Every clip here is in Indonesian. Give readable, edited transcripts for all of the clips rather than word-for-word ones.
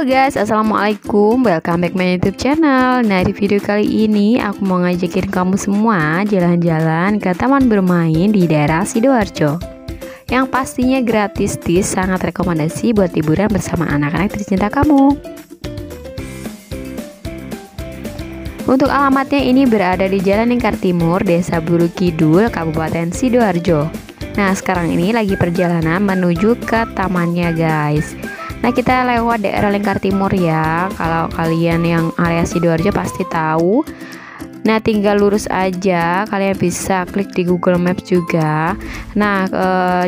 guys, assalamualaikum, welcome back my YouTube channel. Nah, di video kali ini aku mau ngajakin kamu semua jalan-jalan ke taman bermain di daerah Sidoarjo, yang pastinya gratis, sangat rekomendasi buat liburan bersama anak-anak tercinta kamu. Untuk alamatnya ini berada di Jalan Lingkar Timur, Desa Buru Kidul, Kabupaten Sidoarjo. Nah, sekarang ini lagi perjalanan menuju ke tamannya guys. Nah, kita lewat daerah Lingkar Timur ya. Kalau kalian yang area Sidoarjo pasti tahu. Nah, tinggal lurus aja. Kalian bisa klik di Google Maps juga. Nah,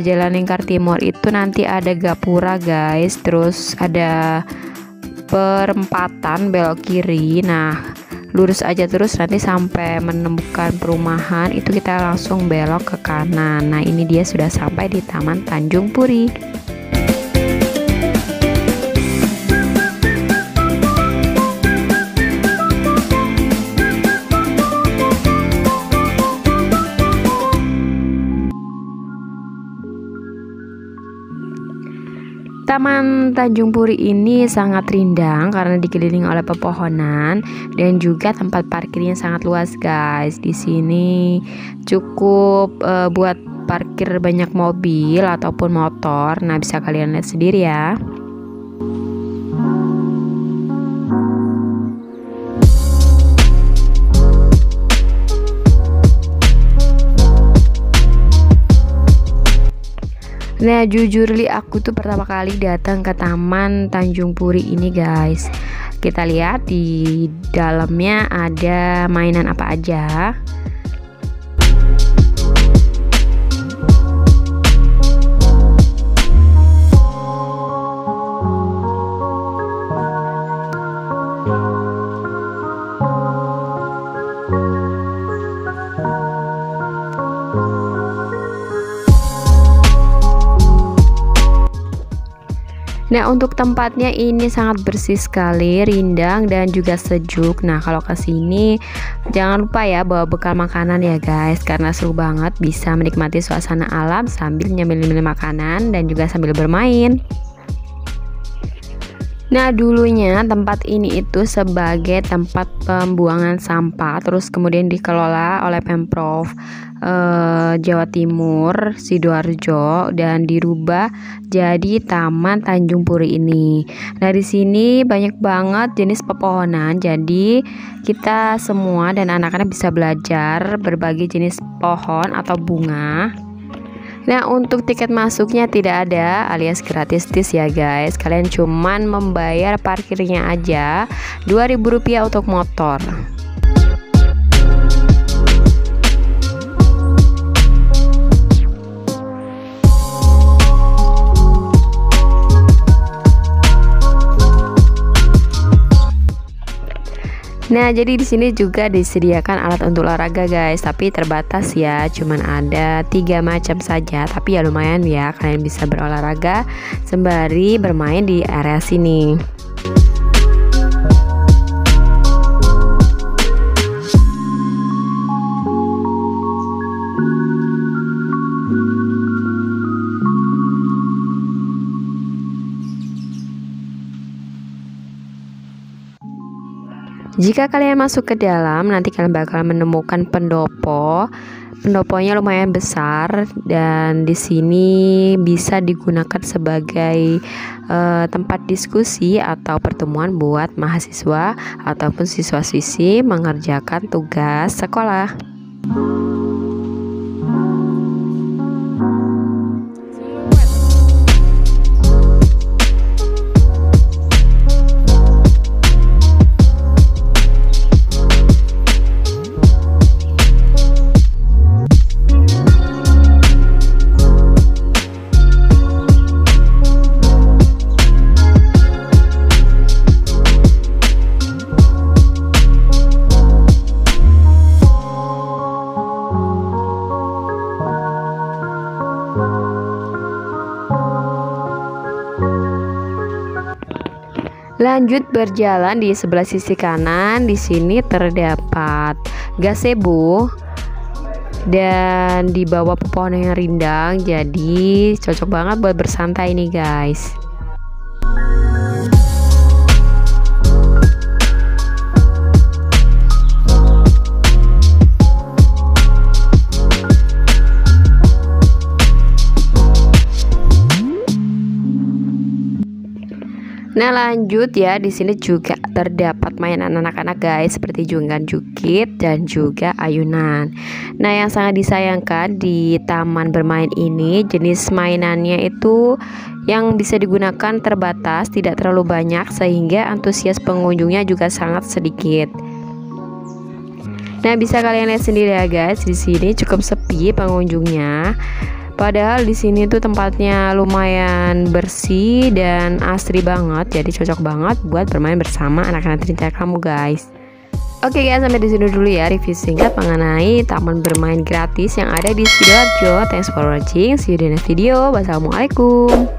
Jalan Lingkar Timur itu nanti ada gapura guys. Terus ada perempatan belok kiri. Nah, lurus aja terus nanti sampai menemukan perumahan itu kita langsung belok ke kanan. Nah, ini dia sudah sampai di Taman Tanjung Puri. Taman Tanjung Puri ini sangat rindang karena dikelilingi oleh pepohonan dan juga tempat parkirnya sangat luas guys. Di sini cukup buat parkir banyak mobil ataupun motor. Nah, bisa kalian lihat sendiri ya. Nah, jujur li aku tuh pertama kali datang ke Taman Tanjung Puri ini guys. Kita lihat di dalamnya ada mainan apa aja. Nah, untuk tempatnya ini sangat bersih sekali, rindang dan juga sejuk. Nah, kalau ke sini jangan lupa ya bawa bekal makanan ya guys, karena seru banget bisa menikmati suasana alam sambil nyemil-nyemil makanan dan juga sambil bermain. Nah, dulunya tempat ini itu sebagai tempat pembuangan sampah, terus kemudian dikelola oleh Pemprov Jawa Timur Sidoarjo dan dirubah jadi Taman Tanjung Puri ini. Nah, di sini banyak banget jenis pepohonan, jadi kita semua dan anak-anak bisa belajar berbagai jenis pohon atau bunga. Nah, untuk tiket masuknya tidak ada alias gratis ya guys. Kalian cuman membayar parkirnya aja Rp2.000 untuk motor. Nah, jadi di sini juga disediakan alat untuk olahraga guys, tapi terbatas ya, cuman ada 3 macam saja. Tapi ya lumayan ya, kalian bisa berolahraga sembari bermain di area sini. Jika kalian masuk ke dalam, nanti kalian bakal menemukan pendopo. Pendoponya lumayan besar dan di sini bisa digunakan sebagai tempat diskusi atau pertemuan buat mahasiswa ataupun siswa-siswi mengerjakan tugas sekolah. Lanjut berjalan di sebelah sisi kanan, di sini terdapat gazebo dan di bawah pepohonan yang rindang, jadi cocok banget buat bersantai nih guys. Nah lanjut ya, di sini juga terdapat mainan anak-anak guys, seperti junggan jukit dan juga ayunan. Nah yang sangat disayangkan di taman bermain ini, jenis mainannya itu yang bisa digunakan terbatas, tidak terlalu banyak, sehingga antusias pengunjungnya juga sangat sedikit. Nah bisa kalian lihat sendiri ya guys, di sini cukup sepi pengunjungnya. Padahal di sini tuh tempatnya lumayan bersih dan asri banget, jadi cocok banget buat bermain bersama anak-anak terinca kamu guys. Oke guys, sampai di sini dulu ya review singkat mengenai taman bermain gratis yang ada di Sidoarjo. Thanks for watching. See you di next video. Wassalamualaikum.